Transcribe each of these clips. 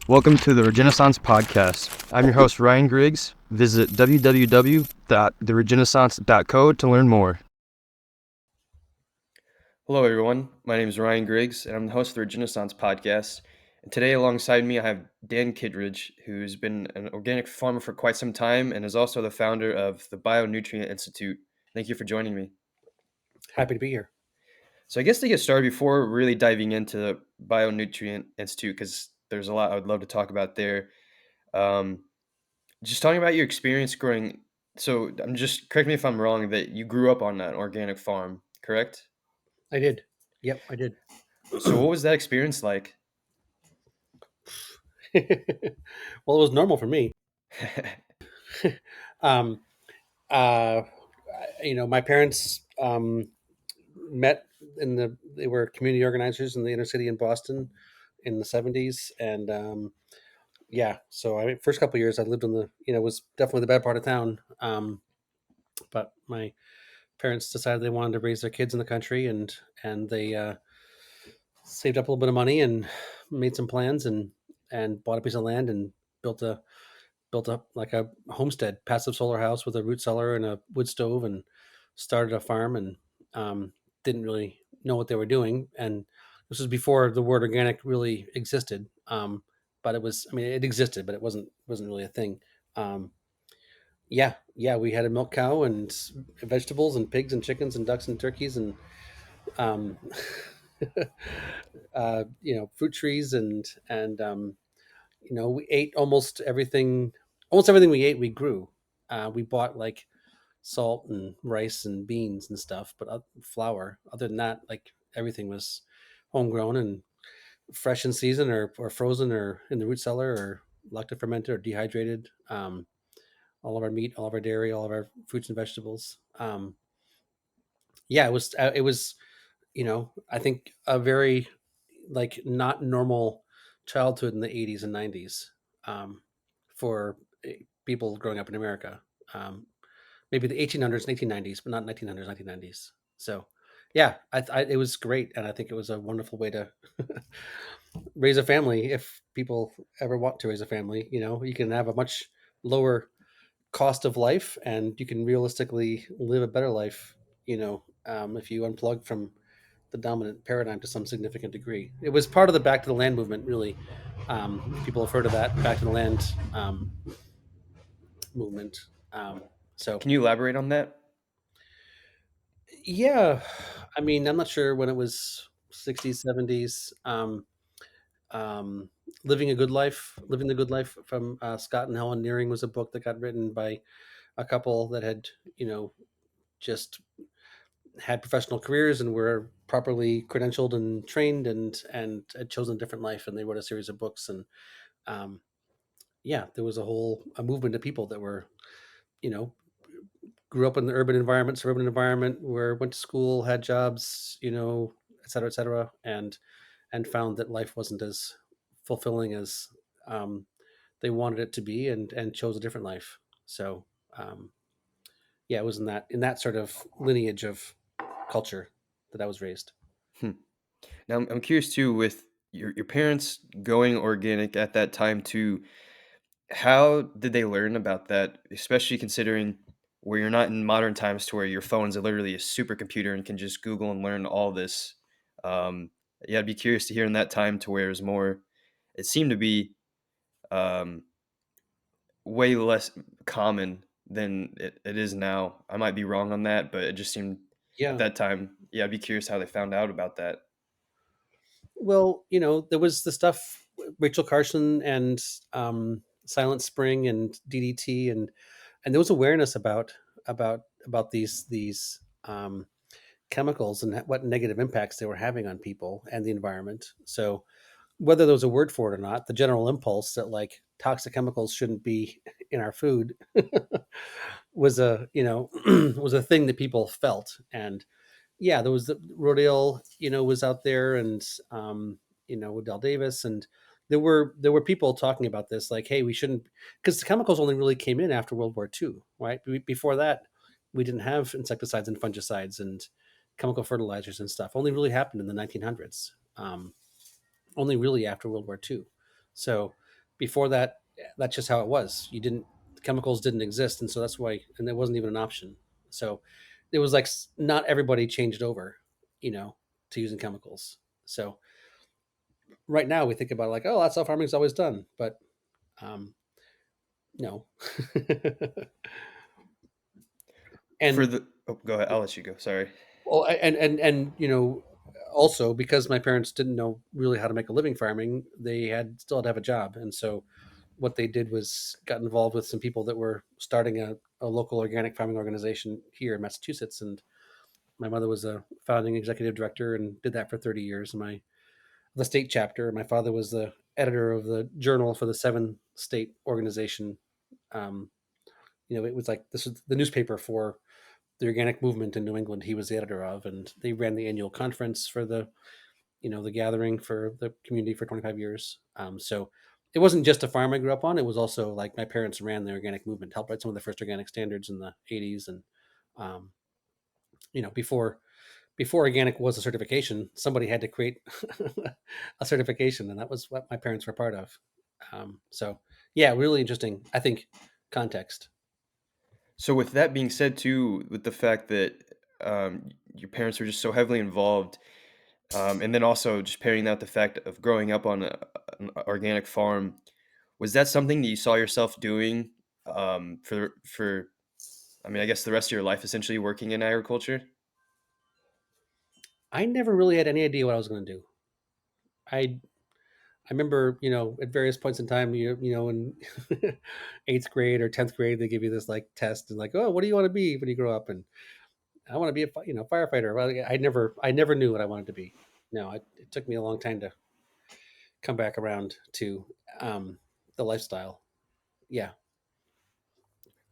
Welcome to the Regenaissance Podcast. I'm your host, Ryan Griggs. Visit www.theregenaissance.co to learn more. Hello, everyone. My name is Ryan Griggs, and I'm the host of the Regenaissance Podcast. And today, alongside me, I have Dan Kittredge, who's been an organic farmer for quite some time and is also the founder of the Bionutrient Institute. Thank you for joining me. Happy to be here. So I guess to get started, before really diving into the Bionutrient Institute, because there's a lot I would love to talk about there, just talking about your experience growing. So I'm just correct me if I'm wrong that you grew up on an organic farm, correct? I did. Yep, I did. So what was that experience like? Well, it was normal for me. um, uh, my parents met they were community organizers in the inner city in Boston in the 70s. And so first couple of years I lived in it was definitely the bad part of town. But my parents decided they wanted to raise their kids in the country, and they saved up a little bit of money and made some plans and bought a piece of land and built a built up like a homestead, passive solar house with a root cellar and a wood stove, and started a farm, and didn't really know what they were doing. And this was before the word organic really existed. But it existed, but it wasn't really a thing. Um, yeah, we had a milk cow and vegetables and pigs and chickens and ducks and turkeys and um, fruit trees and we ate almost everything. Almost everything we ate, we grew. We bought like salt and rice and beans and stuff, but flour. Other than that, like everything was homegrown and fresh in season, or frozen, or in the root cellar, or lacto fermented or dehydrated. All of our meat, all of our dairy, all of our fruits and vegetables. It was. I think a very like not normal childhood in the 80s and 90s, for people growing up in America. Maybe the 1800s and 1890s, but not 1900s, 1990s. So, yeah, it was great, and I think it was a wonderful way to raise a family. If people ever want to raise a family, you can have a much lower cost of life, and you can realistically live a better life. If you unplug from the dominant paradigm to some significant degree. It was part of the Back to the Land movement, really. If people have heard of that Back to the Land movement. So, Can you elaborate on that? yeah, I'm not sure when it was 60s, 70s. Living the Good Life from Scott and Helen Nearing was a book that got written by a couple that had, just had professional careers and were properly credentialed and trained, and had chosen a different life, and they wrote a series of books. And um, there was a movement of people that were, you know, grew up in the urban environment, suburban environment, where went to school, had jobs, et cetera, and found that life wasn't as fulfilling as um, they wanted it to be, and chose a different life. So um, it was in that sort of lineage of culture that I was raised. Hmm. Now I'm curious too, with your parents going organic at that time too. How did they learn about that? Especially considering where you're not in modern times to where your phone's literally a supercomputer and can just Google and learn all this. Um, yeah, I'd be curious to hear in that time to where it was more. It seemed to be um, way less common than it is now. I might be wrong on that, but it just seemed at Yeah. that time. Yeah, I'd be curious how they found out about that. Well, there was the stuff, Rachel Carson and Silent Spring and DDT, and there was awareness about these chemicals and what negative impacts they were having on people and the environment. So whether there was a word for it or not, the general impulse that like toxic chemicals shouldn't be in our food was was a thing that people felt. And there was the Rodale, was out there, and Odell Davis, and there were people talking about this, like, hey, we shouldn't, because the chemicals only really came in after World War II, right? Before that, we didn't have insecticides and fungicides and chemical fertilizers and stuff. Only really happened in the 1900s. Only really after World War II. So Before that, that's just how it was. You didn't chemicals didn't exist, and so that's why, and it wasn't even an option. So it was like not everybody changed over, you know, to using chemicals. So right now we think about like, oh, that's how farming's always done, but um, no. For And the oh, go ahead. I'll let you go. Sorry. well, and also because my parents didn't know really how to make a living farming, they had still had to have a job, and so what they did was got involved with some people that were starting a local organic farming organization here in Massachusetts, and my mother was a founding executive director and did that for 30 years. The state chapter. My father was the editor of the journal for the 7 state organization. Um, it was like this was the newspaper for the organic movement in New England. He was the editor of, and they ran the annual conference for the gathering for the community for 25 years. So it wasn't just a farm I grew up on. It was also like my parents ran the organic movement, helped write some of the first organic standards in the 80s. And, um, before organic was a certification, somebody had to create a certification. And that was what my parents were part of. So yeah, really interesting. I think context. So with that being said, too, with the fact that your parents were just so heavily involved, and then also just pairing that with the fact of growing up on an organic farm, was that something that you saw yourself doing for I mean, I guess the rest of your life, essentially working in agriculture? I never really had any idea what I was going to do. I I remember, at various points in time, in eighth grade or 10th grade, they give you this like test and like, oh, what do you want to be when you grow up? And I want to be a firefighter. Well, I never knew what I wanted to be. No, it took me a long time to come back around to um, the lifestyle. Yeah,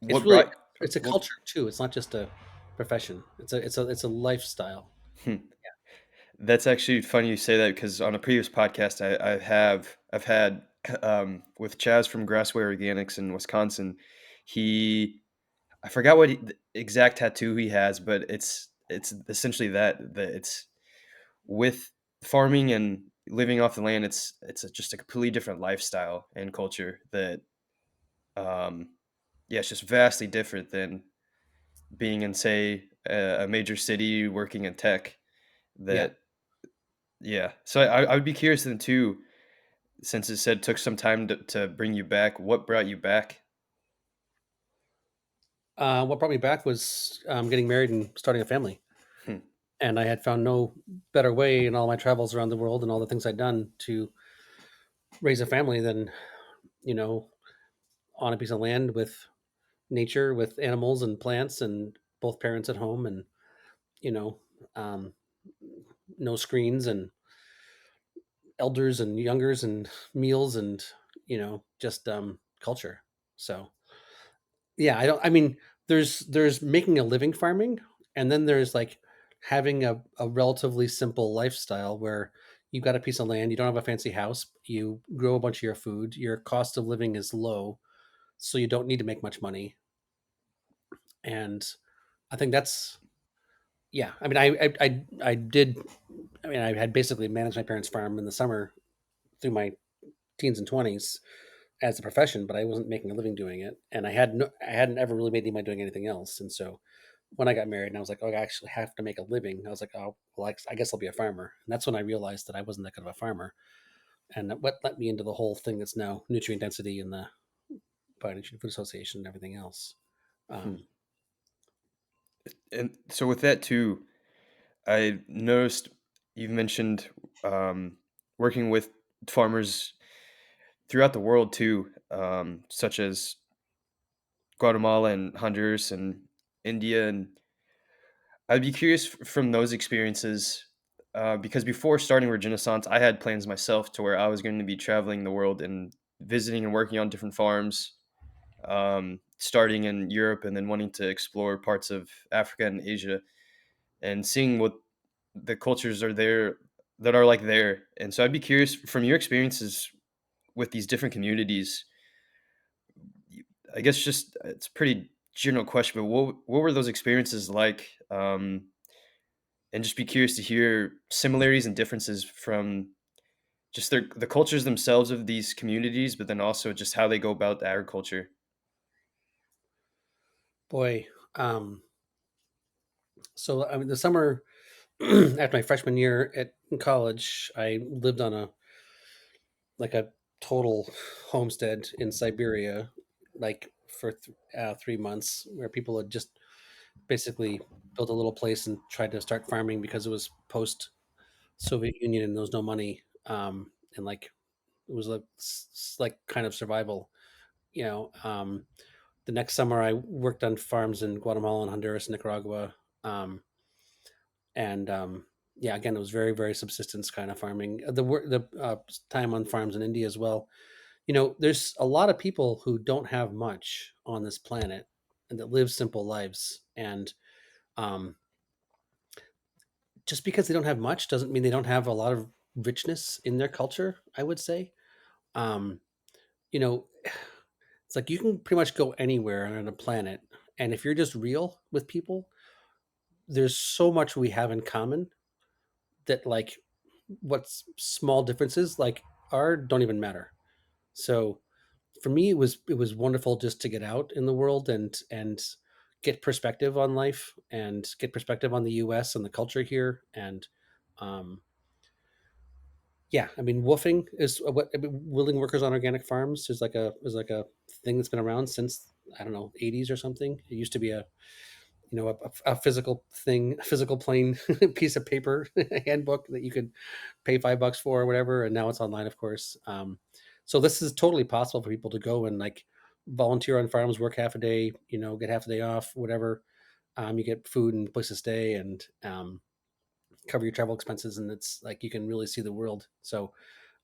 it's What really brought it's a what culture too. It's not just a profession. It's a lifestyle. hmm. That's actually funny you say that because on a previous podcast I've had with Chaz from Grassway Organics in Wisconsin. He I forgot what the exact tattoo he has, but it's essentially that it's with farming and living off the land. Just a completely different lifestyle and culture that um yeah, it's just vastly different than being in, say, a major city working in tech. Yeah. That yeah. So I would be curious then too, since it said took some time to bring you back. What brought you back? What brought me back was getting married and starting a family. Hmm. And I had found no better way in all my travels around the world and all the things I'd done to raise a family than, you know, on a piece of land with nature, with animals and plants, and both parents at home, and you know, um, no screens and elders and youngers and meals and just culture. So yeah, I don't. I mean, there's making a living farming, and then there's like having a relatively simple lifestyle where you've got a piece of land, you don't have a fancy house, you grow a bunch of your food, your cost of living is low, so you don't need to make much money. And I think that's yeah. I mean, I did. I mean, I had basically managed my parents' farm in the summer through my teens and 20s as a profession, but I wasn't making a living doing it, and I hadn't ever really made any money doing anything else. And so when I got married, and I was like, oh, I actually have to make a living. I was like, oh, well, I guess I'll be a farmer. And that's when I realized that I wasn't that good of a farmer, and what let me into the whole thing that's now nutrient density and the Bionutrient Food Association and everything else. Hmm. Um, And so with that too, I noticed you've mentioned working with farmers throughout the world too, such as Guatemala and Honduras and India. And I'd be curious from those experiences, because before starting Regenaissance, I had plans myself to where I was going to be traveling the world and visiting and working on different farms, starting in Europe and then wanting to explore parts of Africa and Asia and seeing what the cultures are there that are like there. And so I'd be curious from your experiences with these different communities. I guess just it's a pretty general question, but what were those experiences like? And just be curious to hear similarities and differences from just the cultures themselves of these communities, but then also just how they go about the agriculture. Boy, so I mean, the summer after my freshman year at in college, I lived on a total homestead in Siberia, like for 3 months, where people had just basically built a little place and tried to start farming because it was post Soviet Union and there was no money, and like it was like like kind of survival, you know. The next summer, I worked on farms in Guatemala and Honduras, Nicaragua, um, and yeah, again, it was very, very subsistence kind of farming. The time on farms in India as well. You know, there's a lot of people who don't have much on this planet and that live simple lives, and um, just because they don't have much doesn't mean they don't have a lot of richness in their culture. I would say, um, you know, it's like you can pretty much go anywhere on a planet, and if you're just real with people, there's so much we have in common that like what's small differences like are don't even matter. So for me, it was wonderful just to get out in the world and get perspective on life and get perspective on the U.S. and the culture here. And um, yeah, I mean, woofing is what I mean, willing workers on organic farms is like a thing that's been around since I don't know 80s or something. It used to be a physical thing, a physical plain piece of paper, a handbook that you could pay $5 for or whatever, and now it's online, of course. So this is totally possible for people to go and like volunteer on farms, work half a day, get half a day off, whatever. You get food and place to stay, and cover your travel expenses, and it's like you can really see the world. So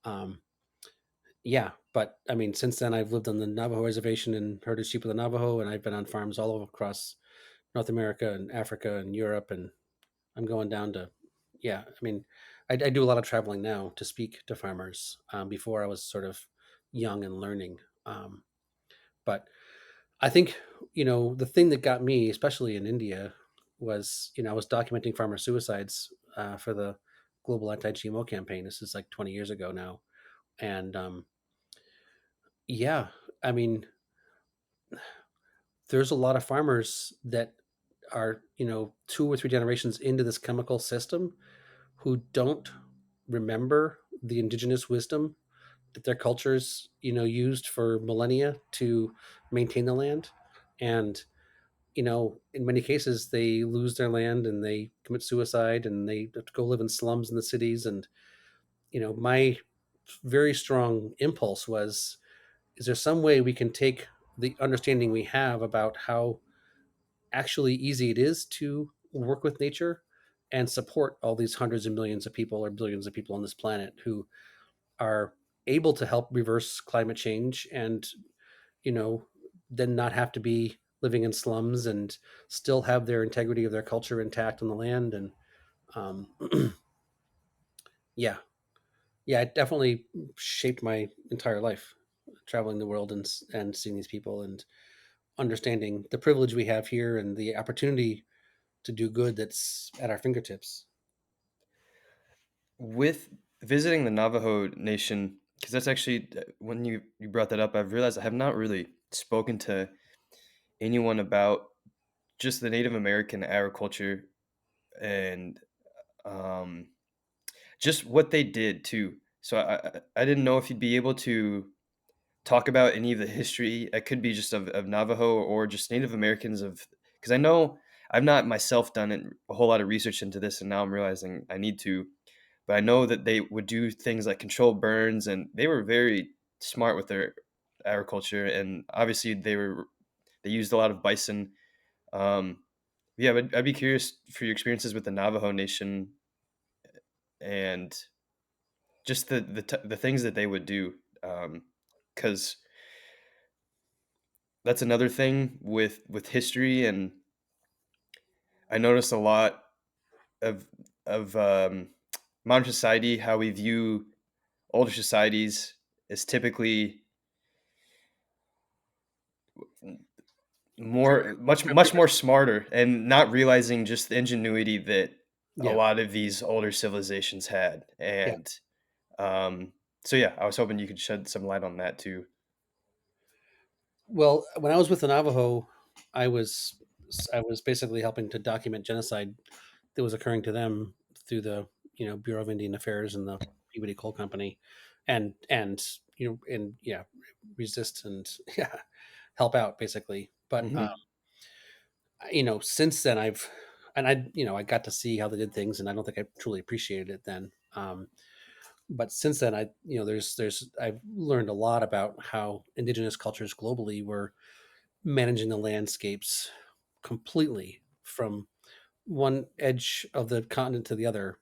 um, yeah, but I mean, since then I've lived on the Navajo reservation and herded sheep with the Navajo, and I've been on farms all over across North America and Africa and Europe, and I'm going down to, yeah. I mean, I do a lot of traveling now to speak to farmers. Before I was sort of young and learning, but I think the thing that got me, especially in India, was I was documenting farmer suicides for the global anti-GMO campaign. This is like 20 years ago now, and yeah, I mean, there's a lot of farmers that are 2 or 3 generations into this chemical system who don't remember the indigenous wisdom that their cultures used for millennia to maintain the land. And in many cases they lose their land and they commit suicide and they have to go live in slums in the cities. And my very strong impulse was, is there some way we can take the understanding we have about how actually easy it is to work with nature and support all these hundreds of millions of people or billions of people on this planet who are able to help reverse climate change, and you know then not have to be living in slums and still have their integrity of their culture intact on the land. And um, yeah, yeah, it definitely shaped my entire life, traveling the world and seeing these people and understanding the privilege we have here and the opportunity to do good that's at our fingertips. With visiting the Navajo Nation, because that's actually when you brought that up, I've realized I have not really spoken to anyone about just the Native American agriculture and um, just what they did too. So I didn't know if you'd be able to talk about any of the history. It could be just of Navajo or just Native Americans of, because I know I've not myself done a whole lot of research into this, and now I'm realizing I need to. But I know that they would do things like control burns, and they were very smart with their agriculture. And obviously, they used a lot of bison. Um, yeah, but I'd be curious for your experiences with the Navajo Nation and just the things that they would do, because that's another thing with history. And I noticed a lot of of modern society, how we view older societies is typically more much more smarter, and not realizing just the ingenuity that a Yeah, lot of these older civilizations had. yeah, And Um, so yeah, I was hoping you could shed some light on that too. Well, when I was with the Navajo, I was I was basically helping to document genocide that was occurring to them through the Bureau of Indian Affairs and the Peabody Coal Company, and and yeah, resist and yeah, help out basically. But Hmm. since then I got to see how they did things, and I don't think I truly appreciated it then. But since then, there's I've learned a lot about how indigenous cultures globally were managing the landscapes completely from one edge of the continent to the other,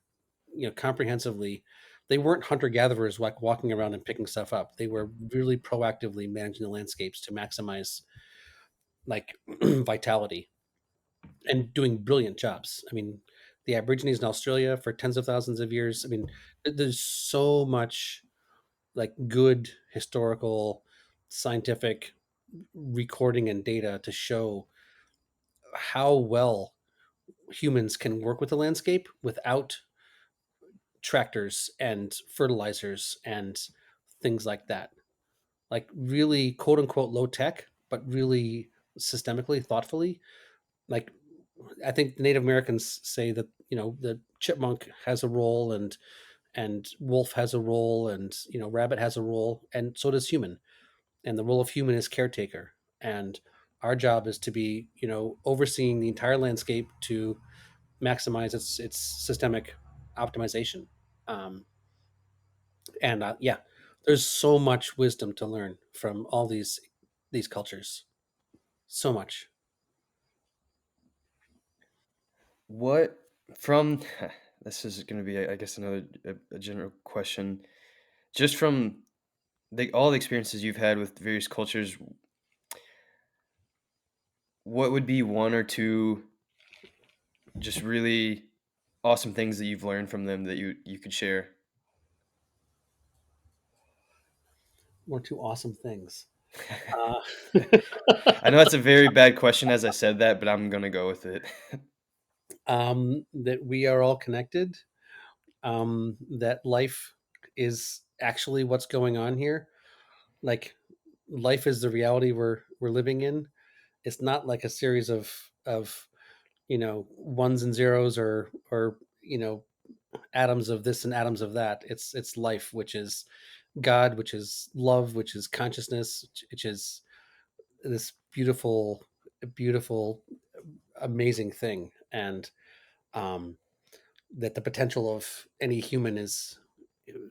comprehensively. They weren't hunter gatherers like walking around and picking stuff up. They were really proactively managing the landscapes to maximize like vitality and doing brilliant jobs. I mean, the Aborigines in Australia for tens of thousands of years. I mean, there's so much like good historical, scientific recording and data to show how well humans can work with the landscape without tractors and fertilizers and things like that. Like really quote unquote low tech, but really systemically, thoughtfully. Like I think the Native Americans say that the chipmunk has a role, and wolf has a role, and rabbit has a role, and so does human. And the role of human is caretaker. And our job is to be overseeing the entire landscape to maximize its systemic optimization. Um, and yeah, there's so much wisdom to learn from all these cultures. So much. What from this is going to be, I guess, another a general question. Just from all the experiences you've had with various cultures, what would be one or two just really awesome things that you've learned from them that you could share? More two awesome things. Uh, I know that's a very bad question as I said that, but I'm gonna go with it. that we are all connected. That life is actually what's going on here. Like life is the reality we're living in. It's not like a series of ones and zeros or atoms of this and atoms of that. It's life, which is God, which is love, which is consciousness, which is this beautiful, amazing thing. And um, that the potential of any human is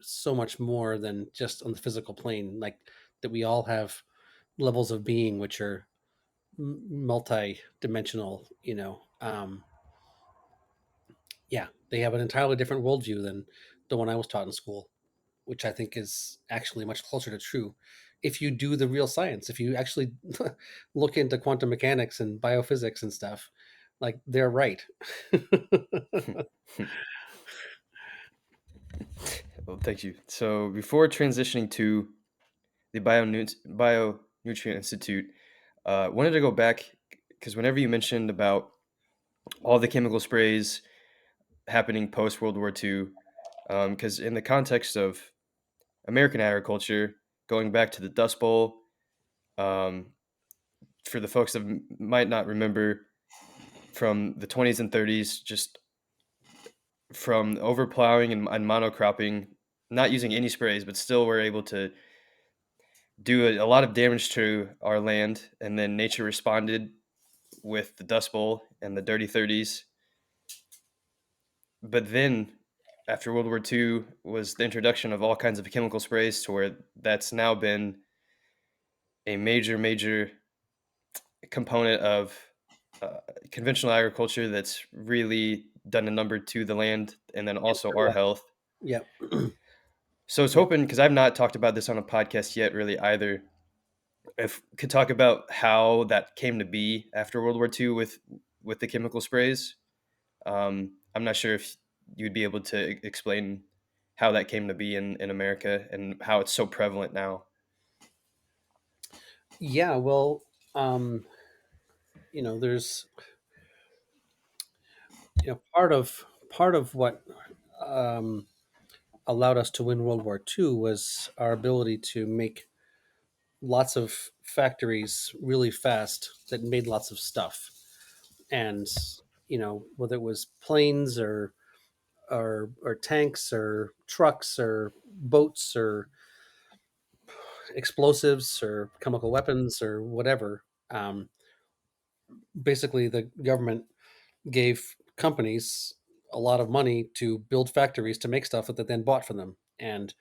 so much more than just on the physical plane. Like that we all have levels of being which are multi-dimensional. Yeah, they have an entirely different worldview than the one I was taught in school, which I think is actually much closer to true. If you do the real science, if you actually look into quantum mechanics and biophysics and stuff, like they're right. Well, thank you. So before transitioning to the Bionutrient Institute, wanted to go back because whenever you mentioned about all the chemical sprays happening post World War II, because in the context of American agriculture, going back to the Dust Bowl, um, for the folks that might not remember from the 20s and 30s, just from overplowing and monocropping, not using any sprays, but still were able to do a lot of damage to our land. And then nature responded with the Dust Bowl and the Dirty 30s. But then after World War II was the introduction of all kinds of chemical sprays to where that's now been a major component of uh, conventional agriculture that's really done a number to the land and then also our health. Yeah. So I was Yeah. hoping, because I've not talked about this on a podcast yet, really either, if could talk about how that came to be after World War II with the chemical sprays. I'm not sure if you'd be able to explain how that came to be in America and how it's so prevalent now. Yeah. Well, um, there's part of what um, allowed us to win World War II was our ability to make lots of factories really fast that made lots of stuff. And whether it was planes or tanks or trucks or boats or explosives or chemical weapons or whatever, um, basically the government gave companies a lot of money to build factories to make stuff that they then bought from them. And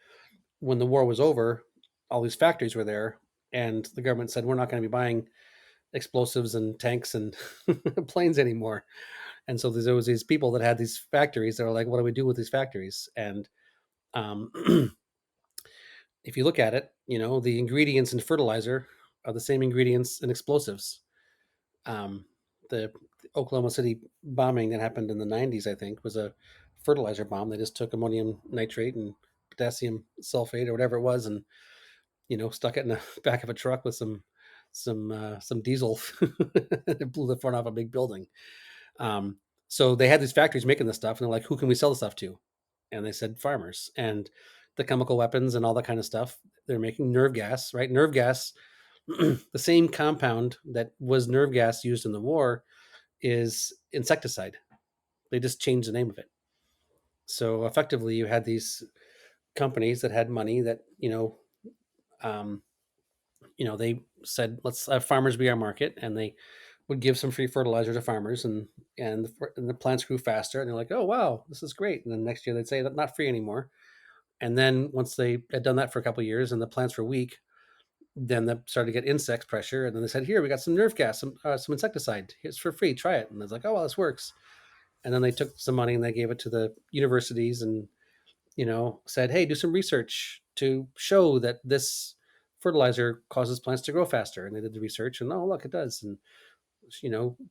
when the war was over, all these factories were there, and the government said, "We're not going to be buying explosives and tanks and planes anymore." And so there was these people that had these factories that were like, "What do we do with these factories?" And um, if you look at it, the ingredients in fertilizer are the same ingredients in explosives. Um, the Oklahoma City bombing that happened in the 90s, I think, was a fertilizer bomb. They just took ammonium nitrate and potassium sulfate or whatever it was, and stuck it in the back of a truck with some diesel. It blew the front off a big building. Um, so they had these factories making this stuff, and they're like, "Who can we sell the stuff to?" And they said farmers. And the chemical weapons and all that kind of stuff. They're making nerve gas, right? Nerve gas, the same compound that was nerve gas used in the war, is insecticide. They just changed the name of it. So effectively, you had these companies that had money that um, they said, let's have farmers be our market, and they would give some free fertilizer to farmers, and the plants grew faster, and they're like, oh wow, this is great. And then next year they'd say that not free anymore. And then once they had done that for a couple of years and the plants were weak, then they started to get insect pressure, and then they said, here, we got some nerve gas, some insecticide, here's for free, try it. And it's like, oh well, this works. And then they took some money and they gave it to the universities, and said, hey, do some research to show that this fertilizer causes plants to grow faster. And they did the research, and oh look, it does. And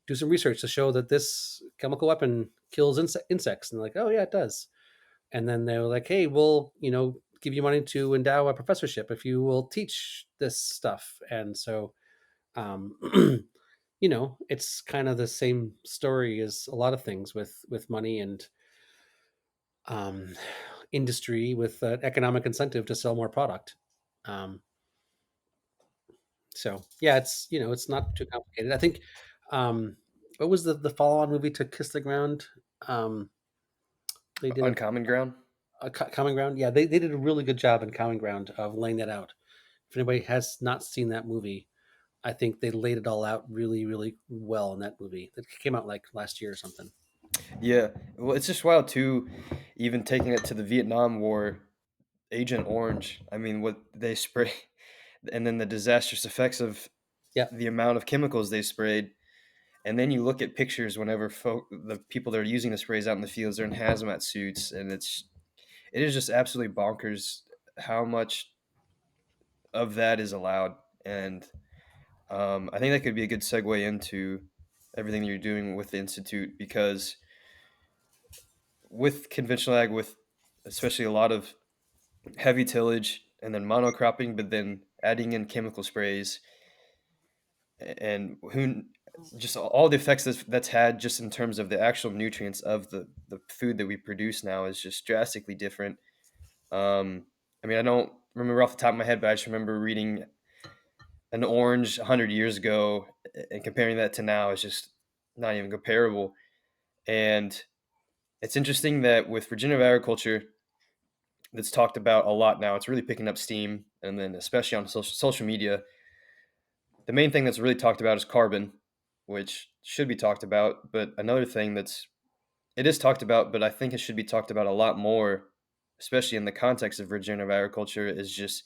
do some research to show that this chemical weapon kills insects. And they're like, oh yeah, it does. And then they were like, hey, we'll give you money to endow a professorship if you will teach this stuff. And so um, it's kind of the same story as a lot of things with money and um, industry with economic incentive to sell more product. Um, so yeah, it's not too complicated. I think what was the follow-on movie to Kiss the Ground? Um, they did Uncommon Ground? Common Ground. Yeah, they did a really good job in Common Ground of laying that out. If anybody has not seen that movie, I think they laid it all out really, really well in that movie. That came out like last year or something. Yeah. Well, it's just wild too, even taking it to the Vietnam War, Agent Orange. I mean, what they spray, and then the disastrous effects of Yeah, the amount of chemicals they sprayed. And then you look at pictures whenever the people that are using the sprays out in the fields, they're in hazmat suits, and it is just absolutely bonkers how much of that is allowed. And I think that could be a good segue into everything that you're doing with the institute, because with conventional ag, with especially a lot of heavy tillage and then monocropping, but then adding in chemical sprays and who just all the effects that's had just in terms of the actual nutrients of the food that we produce now is just drastically different. I mean, I don't remember off the top of my head, but I just remember reading an orange 100 years ago and comparing that to now is just not even comparable. And it's interesting that with regenerative agriculture, that's talked about a lot now. It's really picking up steam, and then especially on social media, the main thing that's really talked about is carbon, which should be talked about. But another thing it is talked about, but I think it should be talked about a lot more, especially in the context of regenerative agriculture, is just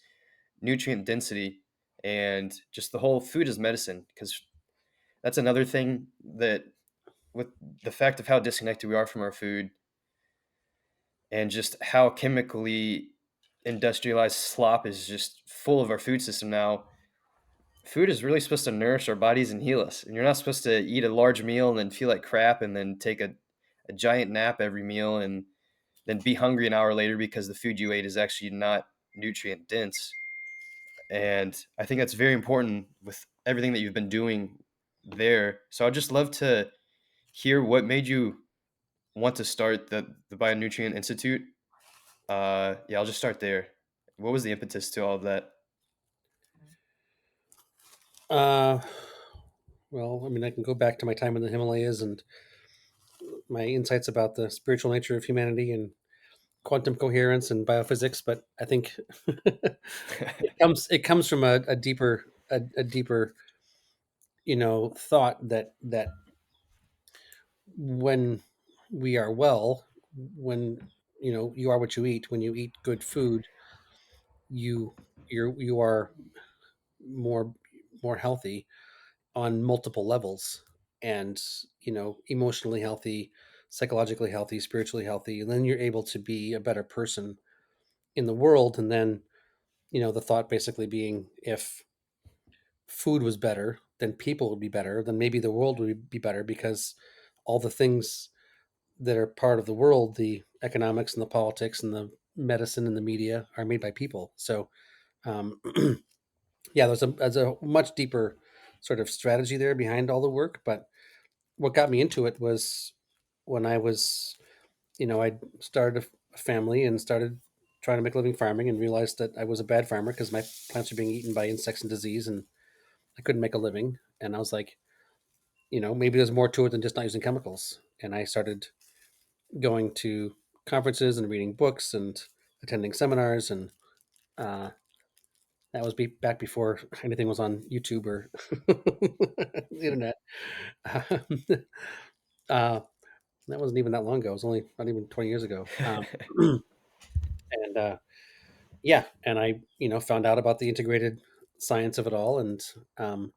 nutrient density and just the whole food as medicine. Because that's another thing that, with the fact of how disconnected we are from our food and just how chemically industrialized slop is just full of our food system now, food is really supposed to nourish our bodies and heal us. And you're not supposed to eat a large meal and then feel like crap and then take a giant nap every meal and then be hungry an hour later because the food you ate is actually not nutrient dense. And I think that's very important with everything that you've been doing there. So I'd just love to hear what made you want to start the Bionutrient Institute. Yeah, I'll just start there. What was the impetus to all of that? Uh, well, I mean, I can go back to my time in the Himalayas and my insights about the spiritual nature of humanity and quantum coherence and biophysics, but I think it comes from a deeper thought that when we are well, when you are what you eat, when you eat good food, you you are more more healthy on multiple levels, and emotionally healthy, psychologically healthy, spiritually healthy, and then you're able to be a better person in the world. And then the thought basically being, if food was better, then people would be better, then maybe the world would be better, because all the things that are part of the world, the economics and the politics and the medicine and the media, are made by people. So um, yeah, there's a much deeper sort of strategy there behind all the work. But what got me into it was when I was, I started a family and started trying to make a living farming, and realized that I was a bad farmer because my plants were being eaten by insects and disease, and I couldn't make a living. And I was like, maybe there's more to it than just not using chemicals. And I started going to conferences and reading books and attending seminars. And uh, that was back before anything was on YouTube or the internet. uh, that wasn't even that long ago. It was only not even 20 years ago. And yeah, and I found out about the integrated science of it all, and um,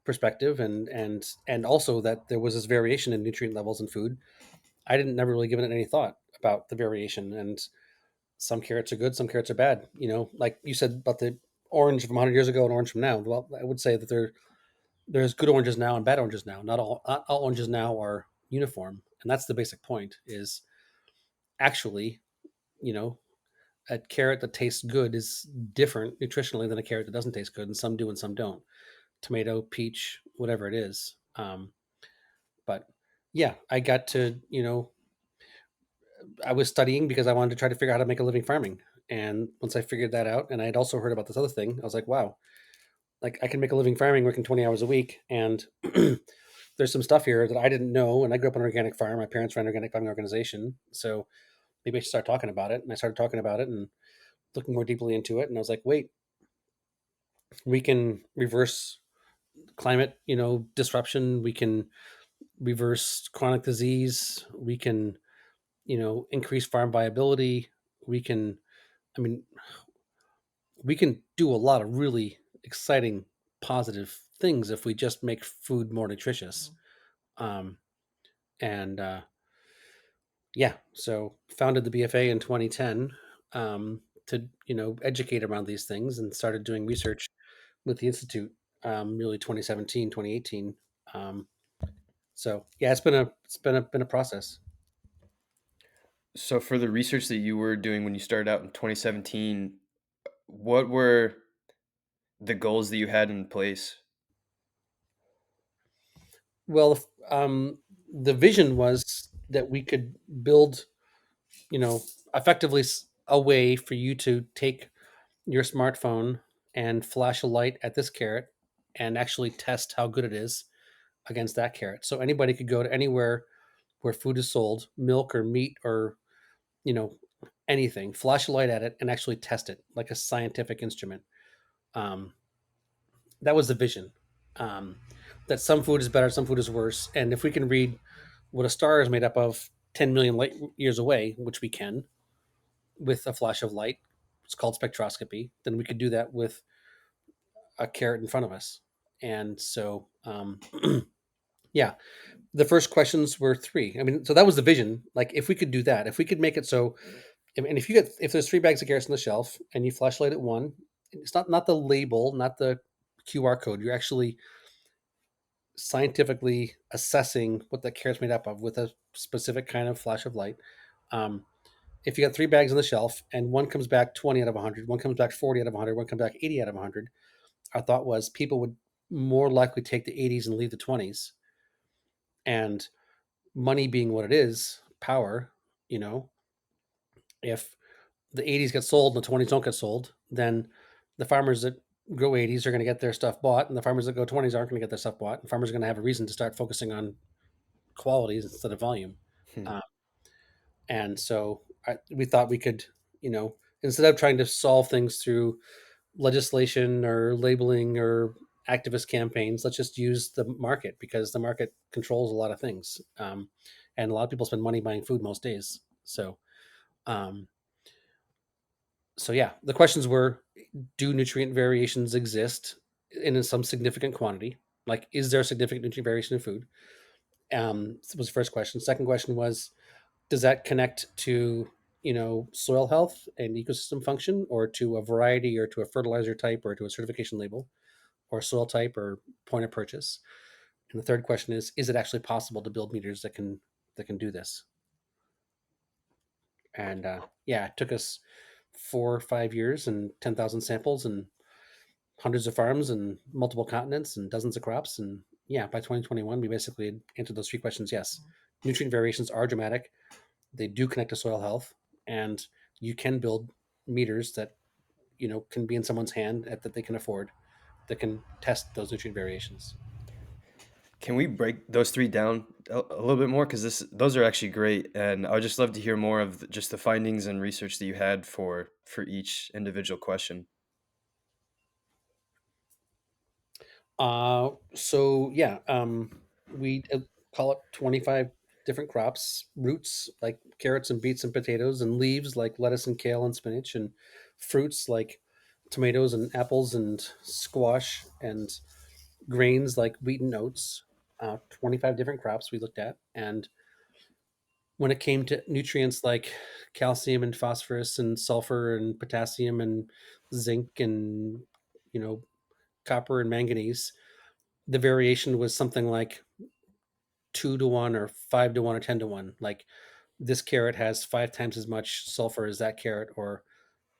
perspective, and also that there was this variation in nutrient levels in food. I didn't never really given it any thought about the variation, and some carrots are good, some carrots are bad. Like you said about the orange from 100 years ago and orange from now. Well, I would say that there's good oranges now and bad oranges now. Not all oranges now are uniform, and that's the basic point. Is actually, you know, a carrot that tastes good is different nutritionally than a carrot that doesn't taste good, and some do and some don't. Tomato, peach, whatever it is. But yeah, I got to, I was studying because I wanted to try to figure out how to make a living farming. And once I figured that out, and I had also heard about this other thing, I was like, wow, like I can make a living farming working 20 hours a week. And there's some stuff here that I didn't know. And I grew up on an organic farm. My parents ran an organic farming organization. So maybe I should start talking about it. And I started talking about it and looking more deeply into it. And I was like, wait, we can reverse climate, disruption. We can reverse chronic disease. We can, increase farm viability. We can, I mean, we can do a lot of really exciting, positive things if we just make food more nutritious. Um, and yeah, so founded the BFA in 2010 to educate around these things, and started doing research with the institute really 2017, 2018. Um, so yeah, it's been a process. So for the research that you were doing when you started out in 2017, what were the goals that you had in place? Well, the vision was that we could build, you know, effectively a way for you to take your smartphone and flash a light at this carrot and actually test how good it is against that carrot. So anybody could go to anywhere where food is sold, milk or meat or, you know, anything, flash a light at it and actually test it like a scientific instrument. Um, that was the vision. Um, that some food is better, some food is worse. And if we can read what a star is made up of 10 million light years away, which we can with a flash of light, it's called spectroscopy, then we could do that with a carrot in front of us. And so, yeah, the first questions were three. I mean, so that was the vision. Like, if we could do that, if we could make it so, and if there's 3 bags of carrots on the shelf and you flashlight at one, it's not the label, not the QR code. You're actually scientifically assessing what the carrot's made up of with a specific kind of flash of light. Um, if you got 3 bags on the shelf and one comes back 20 out of 100, one comes back 40 out of 100, one comes back 80 out of 100, our thought was people would more likely take the 80s and leave the 20s. And money being what it is, power, you know, if the 80s get sold and the 20s don't get sold, then the farmers that grow 80s are going to get their stuff bought, and the farmers that go 20s aren't going to get their stuff bought. And farmers are going to have a reason to start focusing on qualities instead of volume. Hmm. Uh, and so we thought we could, instead of trying to solve things through legislation or labeling or activist campaigns, let's just use the market because the market controls a lot of things. And a lot of people spend money buying food most days. Um, so yeah, the questions were: do nutrient variations exist in some significant quantity? Like, is there significant nutrient variation in food? Was the first question. Second question was, does that connect to soil health and ecosystem function, or to a variety, or to a fertilizer type, or to a certification label, or soil type, or point of purchase? And the third question is it actually possible to build meters that can do this? And yeah, it took us 4 or 5 years and 10,000 samples and hundreds of farms and multiple continents and dozens of crops. And yeah, by 2021, we basically had answered those three questions. Yes, nutrient variations are dramatic. They do connect to soil health, and you can build meters that can be in someone's hand that they can afford, that can test those nutrient variations. Can we break those 3 down a little bit more? Because those are actually great, and I would just love to hear more of just the findings and research that you had for each individual question. So yeah, we call it 25 different crops: roots like carrots and beets and potatoes, and leaves like lettuce and kale and spinach, and fruits like tomatoes and apples and squash, and grains like wheat and oats. 25 different crops we looked at. And when it came to nutrients like calcium and phosphorus and sulfur and potassium and zinc and you know copper and manganese, the variation was something like 2 to 1 or 5 to 1 or 10 to 1. Like, this carrot has 5 times as much sulfur as that carrot, or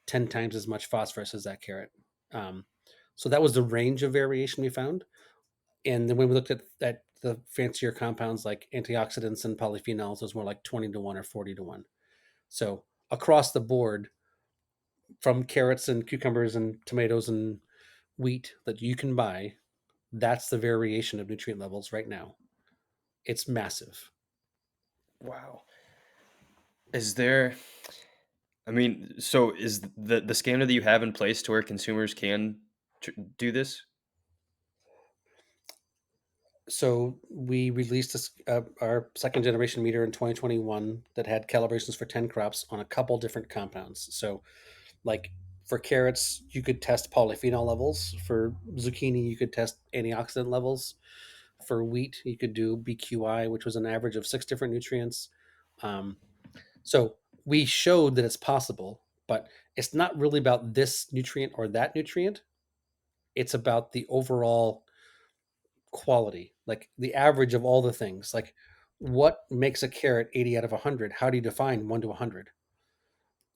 10 times as much phosphorus as that carrot. Um, so that was the range of variation we found. And then when we looked at the fancier compounds like antioxidants and polyphenols, it was more like 20 to 1 or 40 to 1. So across the board, from carrots and cucumbers and tomatoes and wheat that you can buy, that's the variation of nutrient levels right now. It's massive. Wow. Is there I mean, so is the scanner that you have in place to where consumers can do this? So we released our second generation meter in 2021 that had calibrations for 10 crops on a couple different compounds. So, like, for carrots, you could test polyphenol levels. For zucchini, you could test antioxidant levels. For wheat, you could do BQI, which was an average of 6 different nutrients. Um, so we showed that it's possible, but it's not really about this nutrient or that nutrient. It's about the overall quality, like the average of all the things. Like, what makes a carrot 80 out of 100? How do you define 1 to 100?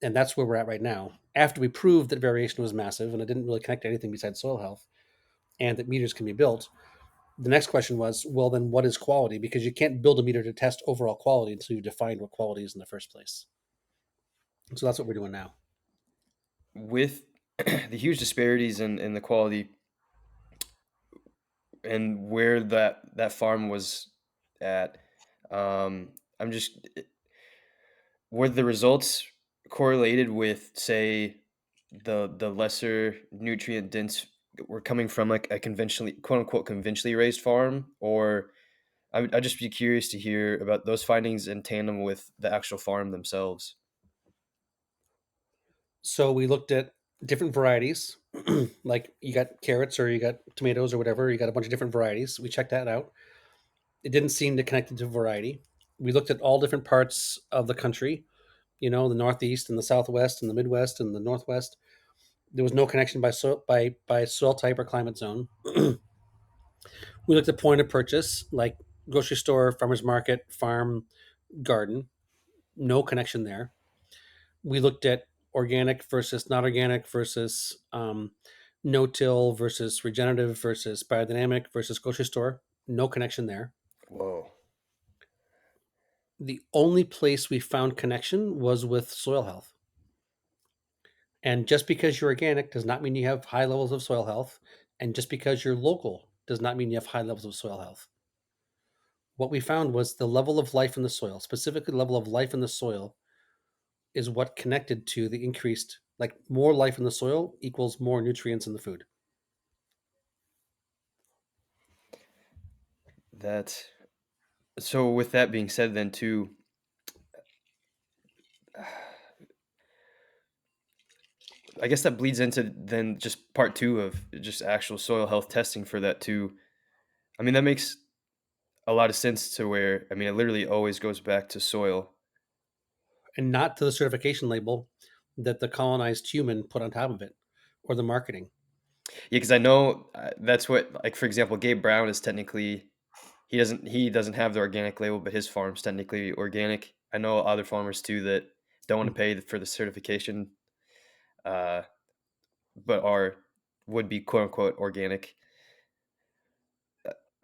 And that's where we're at right now. After we proved that variation was massive and it didn't really connect to anything besides soil health, and that meters can be built, the next question was, well, then what is quality? Because you can't build a meter to test overall quality until you define what quality is in the first place. So that's what we're doing now. With the huge disparities in the quality and where that farm was at, I'm just were the results correlated with, say, the lesser nutrient dense were coming from, like, a conventionally quote, unquote, "conventionally raised farm," or I'd just be curious to hear about those findings in tandem with the actual farm themselves. So we looked at different varieties. Like, you got carrots or you got tomatoes or whatever, you got a bunch of different varieties. We checked that out. It didn't seem to connect it to variety. We looked at all different parts of the country, the Northeast and the Southwest and the Midwest and the Northwest. There was no connection by soil type or climate zone. We looked at point of purchase, like grocery store, farmers market, farm, garden. No connection there. We looked at organic versus not organic versus no-till versus regenerative versus biodynamic versus grocery store. No connection there. Whoa. The only place we found connection was with soil health. And just because you're organic does not mean you have high levels of soil health. And just because you're local does not mean you have high levels of soil health. What we found was the level of life in the soil, specifically the level of life in the soil, is what connected to the increased, like more life in the soil equals more nutrients in the food. That so with that being said then too, I guess that bleeds into then just part 2 of just actual soil health testing for that too. I mean, that makes a lot of sense to where I mean, it literally always goes back to soil. And not to the certification label that the colonized human put on top of it or the marketing. Yeah, because I know, that's what like, for example, Gabe Brown is technically he doesn't have the organic label, but his farm's technically organic. I know other farmers too that don't wanna pay for the certification, uh, but are would be quote unquote "organic."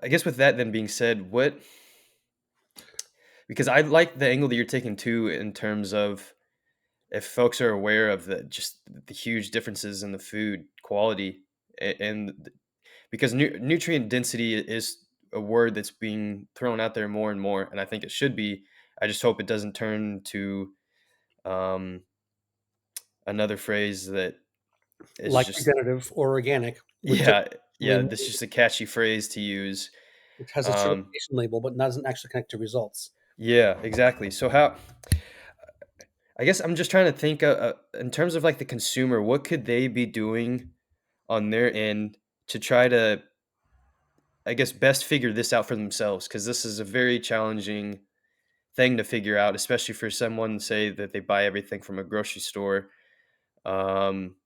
I guess with that then being said, what because I like the angle that you're taking too in terms of if folks are aware of the huge differences in the food quality and because nutrient density is a word that's being thrown out there more and more, and I think it should be. I just hope it doesn't turn to um, another phrase that is Like just regenerative or organic, which just yeah, yeah, mean that's just a catchy phrase to use. it has a Um, certification label, but doesn't actually connect to results. yeah, exactly. So how I guess I'm just trying to think, in terms of, like, the consumer, what could they be doing on their end to try to, I guess, best figure this out for themselves? Because this is a very challenging thing to figure out, especially for someone, say, that they buy everything from a grocery store. Um,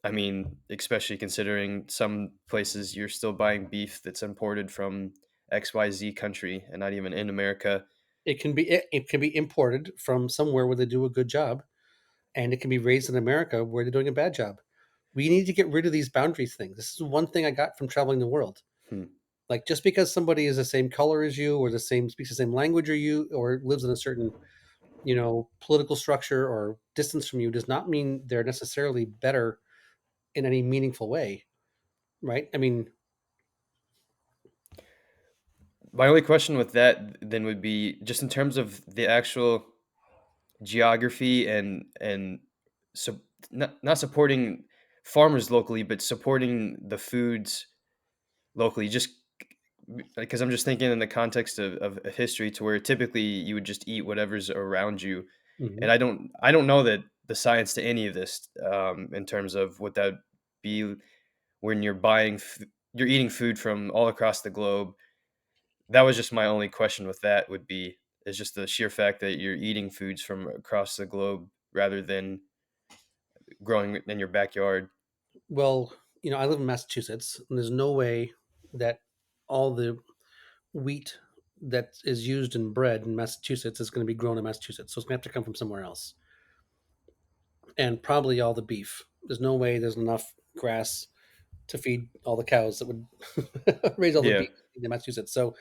I mean, especially considering some places you're still buying beef that's imported from XYZ country and not even in America. It can be imported from somewhere where they do a good job, and it can be raised in America where they're doing a bad job. We need to get rid of these boundaries things. This is one thing I got from traveling the world. Hmm. Like just because somebody is the same color as you, or the same speaks the same language as you, or lives in a certain political structure or distance from you, does not mean they're necessarily better in any meaningful way, right? I mean, My only question with that then would be just in terms of the actual geography and so not supporting farmers locally, but supporting the foods locally. Just because I'm just thinking in the context of history, to where typically you would just eat whatever's around you, and mhm. I don't know that the science to any of this in terms of what that be when you're you're eating food from all across the globe. That was just my only question with that would be is just the sheer fact that you're eating foods from across the globe rather than growing in your backyard. Well, I live in Massachusetts, and there's no way that all the wheat that is used in bread in Massachusetts is going to be grown in Massachusetts. So it's going to have to come from somewhere else. And probably all the beef. There's no way there's enough grass to feed all the cows that would raise all the Yeah. beef in Massachusetts. So,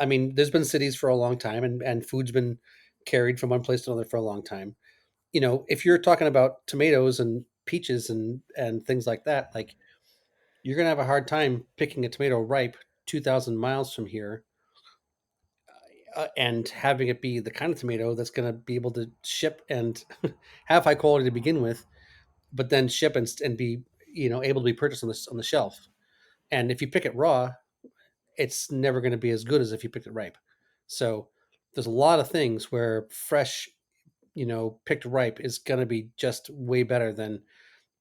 I mean, there's been cities for a long time, and food's been carried from one place to another for a long time. If you're talking about tomatoes and peaches and things like that, like you're going to have a hard time picking a tomato ripe 2,000 miles from here, and having it be the kind of tomato that's going to be able to ship and have high quality to begin with, but then ship and be able to be purchased on the shelf. And if you pick it raw, it's never going to be as good as if you picked it ripe. So there's a lot of things where fresh, picked ripe is going to be just way better than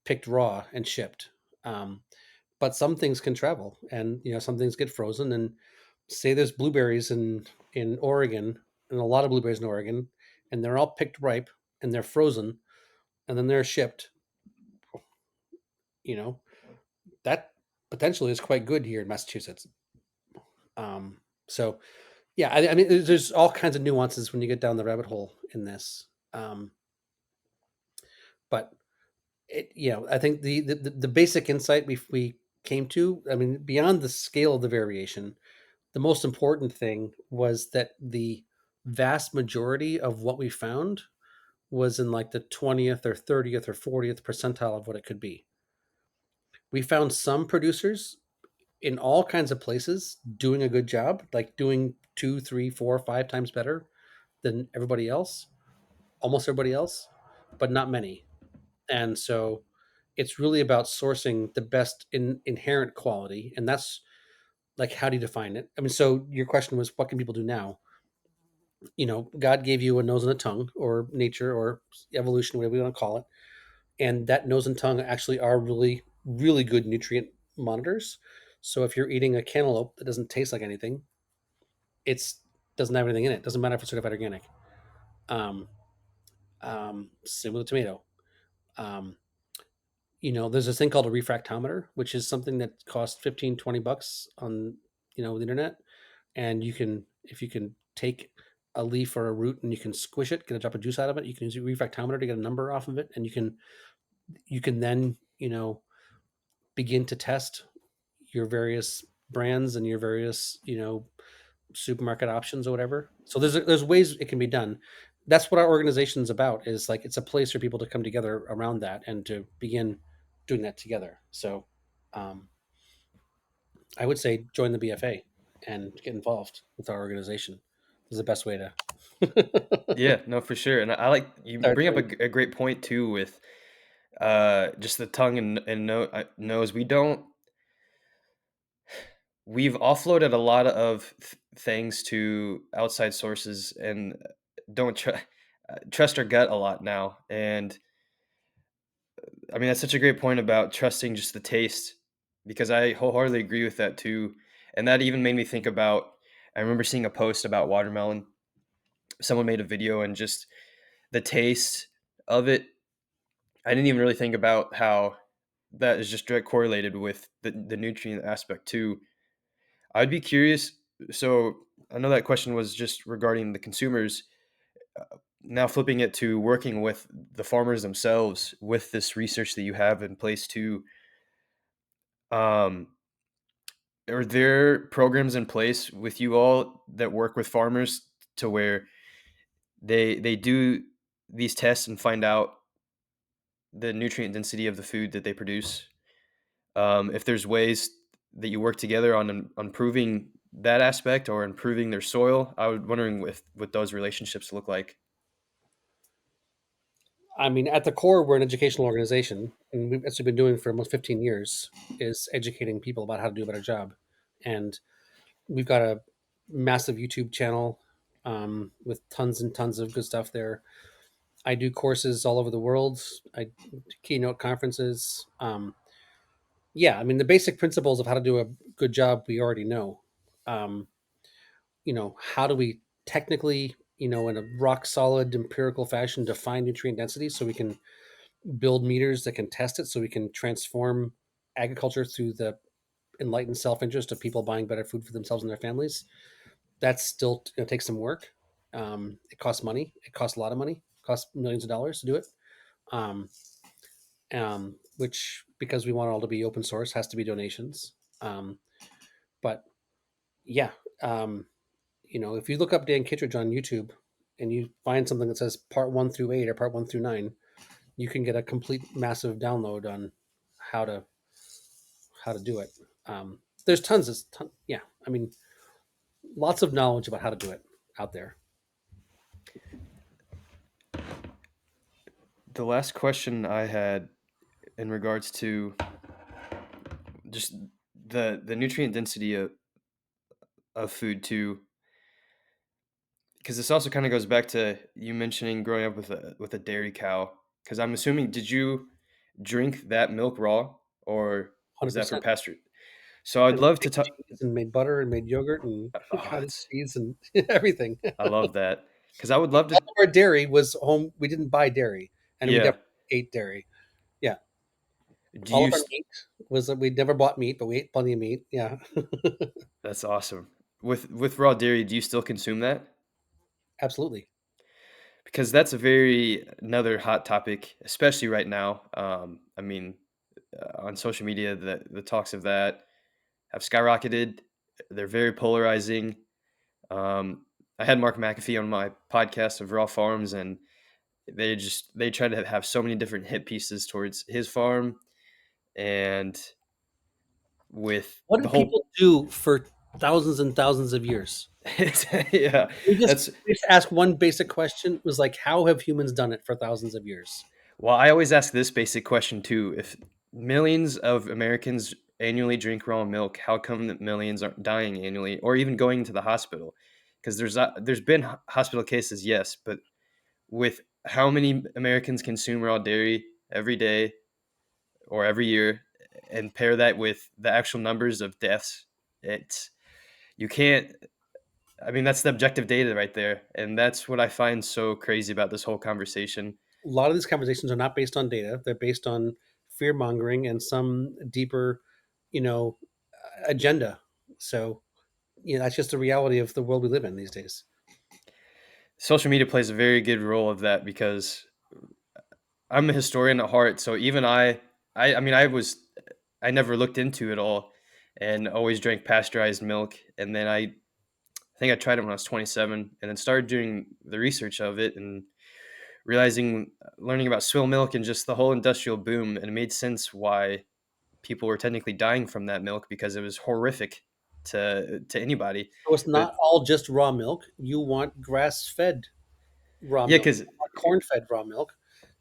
picked raw and shipped. Um, but some things can travel, and some things get frozen. And say there's blueberries in Oregon, and a lot of blueberries in Oregon, and they're all picked ripe and they're frozen, and then they're shipped. You know that potentially is quite good here in Massachusetts. So yeah, I mean, there's all kinds of nuances when you get down the rabbit hole in this. But I think the basic insight we came to, I mean, beyond the scale of the variation, the most important thing was that the vast majority of what we found was in like the 20th or 30th or 40th percentile of what it could be. We found some producers in all kinds of places doing a good job, like doing two, three, four, five times better than everybody else, almost everybody else, but not many. And so it's really about sourcing the best inherent quality. And that's like, how do you define it? I mean, so your question was, what can people do now? God gave you a nose and a tongue, or nature, or evolution, whatever you want to call it. And that nose and tongue actually are really, really good nutrient monitors. So if you're eating a cantaloupe that doesn't taste like anything, it's doesn't have anything in it. Doesn't matter if it's certified organic. Um, Same with a tomato. Um, there's this thing called a refractometer, which is something that costs 15, $20 on, the internet. And if you can take a leaf or a root and you can squish it, get a drop of juice out of it, you can use a refractometer to get a number off of it. And you can then, begin to test your various brands and your various, supermarket options or whatever. So there's ways it can be done. That's what our organization is about. Is like, it's a place for people to come together around that and to begin doing that together. So um, I would say join the BFA and get involved with our organization. Is the best way to Yeah, no, for sure, and I like you start bring up doing. a great point too with, just the tongue and nose. We've offloaded a lot of things to outside sources and don't trust our gut a lot now, and I mean, that's such a great point about trusting just the taste, because I wholeheartedly agree with that too. And that even made me think about, I remember seeing a post about watermelon. Someone made a video and just the taste of it. I didn't even really think about how that is just direct correlated with the nutrient aspect too. I'd be curious. So I know that question was just regarding the consumers. Now flipping it to working with the farmers themselves with this research that you have in place too. Um, Are there programs in place with you all that work with farmers to where they do these tests and find out the nutrient density of the food that they produce? If there's ways that you work together on improving that aspect or improving their soil, I was wondering what those relationships look like. I mean, at the core, we're an educational organization, and that's what we've been doing for almost 15 years, is educating people about how to do a better job. And we've got a massive YouTube channel with tons and tons of good stuff there. I do courses all over the world. I do keynote conferences. Yeah, I mean, the basic principles of how to do a good job we already know. Um, how do we technically, in a rock solid empirical fashion, define nutrient density so we can build meters that can test it, so we can transform agriculture through the enlightened self-interest of people buying better food for themselves and their families. That's still going to take some work. It costs money. It costs a lot of money. It costs millions of dollars to do it. Um, which, because we want it all to be open source, has to be donations. But yeah, um, if you look up Dan Kittredge on YouTube and you find something that says part 1 through 8 or part 1 through 9, you can get a complete massive download on how to how to do it. There's yeah. I mean, lots of knowledge about how to do it out there. The last question I had in regards to just the nutrient density of food too, because this also kind of goes back to you mentioning growing up with a dairy cow. Because I'm assuming, did you drink that milk raw, or was that for 100%. pasture? So I'd And we love to made talk. cheese and made butter and made yogurt and Oh, cottage cheese and everything. I love that because I would love All to. of our dairy was home. We didn't buy dairy, and we never Yeah. ate dairy. Yeah, Do all you? of our meat was we never bought meat, but we ate plenty of meat. Yeah, That's awesome. With raw dairy, do you still consume that? absolutely. Because that's a very another hot topic, especially right now. I mean, on social media, the talks of that have skyrocketed. They're very polarizing. Um, I had Mark McAfee on my podcast of Raw Farms, and they try to have so many different hit pieces towards his farm, and with What the did whole people do for thousands and thousands of years? yeah, that's We just ask one basic question, it was like, how have humans done it for thousands of years? well, I always ask this basic question too. If millions of Americans annually drink raw milk, how come that millions aren't dying annually or even going to the hospital? Because there's been hospital cases, yes, but with how many Americans consume raw dairy every day or every year, and pair that with the actual numbers of deaths, it's you can't. I mean, that's the objective data right there, and that's what I find so crazy about this whole conversation. A lot of these conversations are not based on data. They're based on fear mongering and some deeper, you know, agenda. So, that's just the reality of the world we live in these days. Social media plays a very good role of that because I'm a historian at heart, so even I mean, I never looked into it all, and always drank pasteurized milk, and then I think I tried it when I was 27, and then started doing the research of it and realizing, learning about swill milk and just the whole industrial boom, and it made sense why people were technically dying from that milk because it was horrific to anybody. So it's But not all just raw milk. You want grass fed raw yeah, milk, because corn fed raw milk,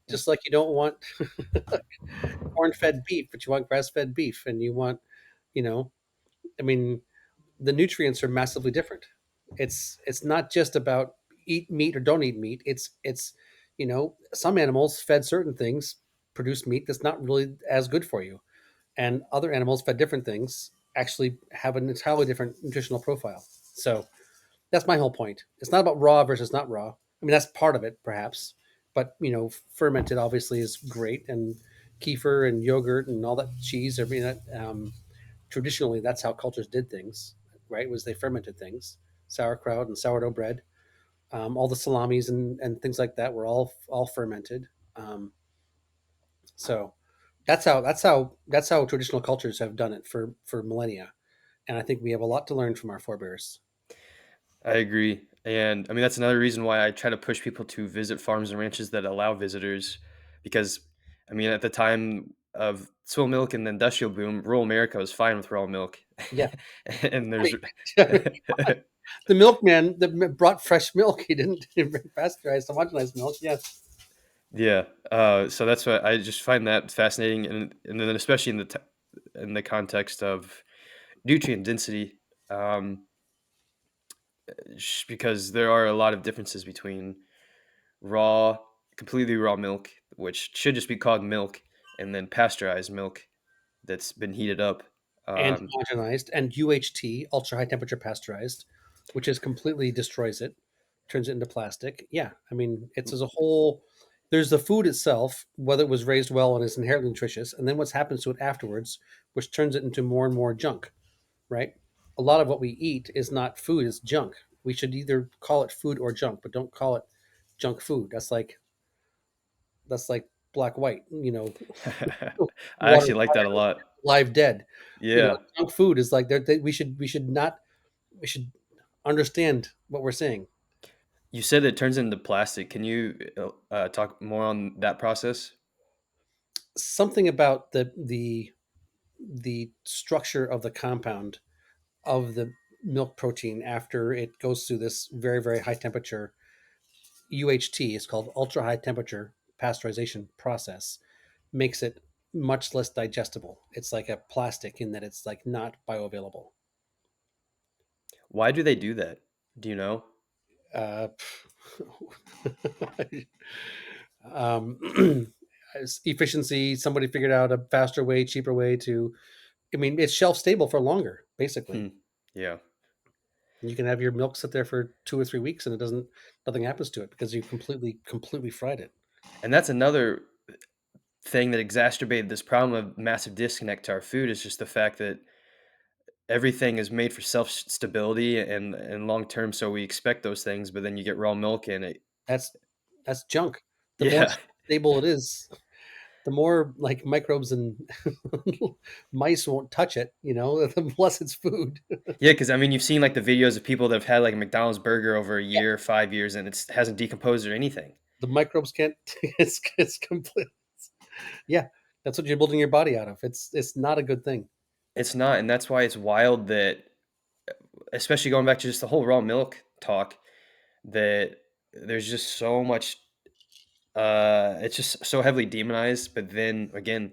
just like you don't want corn fed beef, but you want grass fed beef. And you want, you know, I mean, the nutrients are massively different. It's not just about eat meat or don't eat meat. It's some animals fed certain things produce meat that's not really as good for you, and other animals fed different things actually have an entirely different nutritional profile. So that's my whole point. It's not about raw versus not raw. I mean, that's part of it, perhaps, but fermented obviously is great, and kefir and yogurt and all that cheese. I mean, traditionally that's how cultures did things, right? Was they fermented things, sauerkraut and sourdough bread, all the salamis and things like that were all fermented. Um, so that's how traditional cultures have done it for millennia, and I think we have a lot to learn from our forebears. I agree. And I mean, that's another reason why I try to push people to visit farms and ranches that allow visitors. Because, I mean, at the time of swill milk and the industrial boom, rural America was fine with raw milk. Yeah, And I there's, mean, the milkman that brought fresh milk, he didn't bring pasteurized homogenized milk. Yes, yeah. So that's what I just find that fascinating. And then, especially in the context of nutrient density, um, because there are a lot of differences between raw, completely raw milk, which should just be called milk, and then pasteurized milk that's been heated up. and Um, homogenized, and UHT, ultra high temperature pasteurized, which is completely destroys it, turns it into plastic. Yeah, I mean, it's as a whole. There's the food itself, whether it was raised well and is inherently nutritious, and then what happens to it afterwards, which turns it into more and more junk. Right? A lot of what we eat is not food; it's junk. We should either call it food or junk, but don't call it junk food. That's like black white. I Water actually like that a lot. live dead. Yeah. Junk food is like we should not we should understand what we're saying. You said it turns into plastic. Can you talk more on that process? Something about the structure of the compound of the milk protein after it goes through this very very high temperature UHT is called ultra high temperature pasteurization process makes it much less digestible. It's like a plastic in that it's like not bioavailable. Why do they do that? Do you know? Uh, um, efficiency. Somebody figured out a faster way, cheaper way to. I mean, it's shelf stable for longer. Basically, Hmm. Yeah. you can have your milk sit there for 2 or 3 weeks, and nothing happens to it because you completely fried it. And that's another thing that exacerbated this problem of massive disconnect to our food is just the fact that everything is made for self stability and long term, so we expect those things, but then you get raw milk and it That's that's junk. The more yeah. stable it is, the more like microbes and mice won't touch it. The less it's food. Yeah, because I mean, you've seen, like, the videos of people that have had, like, a McDonald's burger over a Yeah, year, 5 years, and it hasn't decomposed or anything. The microbes can't. It's complete. Yeah, that's what you're building your body out of. It's not a good thing. It's not, and that's why it's wild that, especially going back to just the whole raw milk talk, that there's just so much. It's just so heavily demonized. But then again,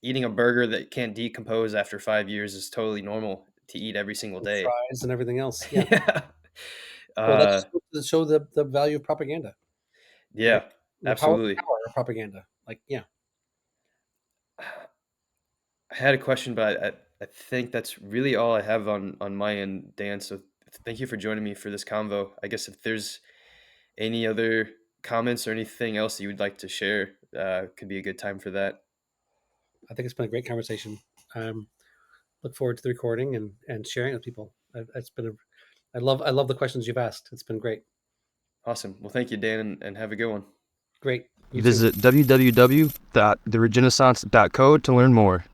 eating a burger that can't decompose after 5 years is totally normal to eat every single With day. fries and everything else. Yeah. Yeah. Well, that Uh, just goes to show the value of propaganda, right? yeah, The absolutely. power of propaganda. Like, yeah, I had a question, but I think that's really all I have on my end, Dan. So thank you for joining me for this convo. I guess if there's any other comments or anything else that you would like to share, could be a good time for that. I think it's been a great conversation. Look forward to the recording and sharing it with people. It's been a, I love the questions you've asked. It's been great. Awesome. Well, thank you, Dan, and have a good one. Great. You too. Visit www.theregeneissance.co to learn more.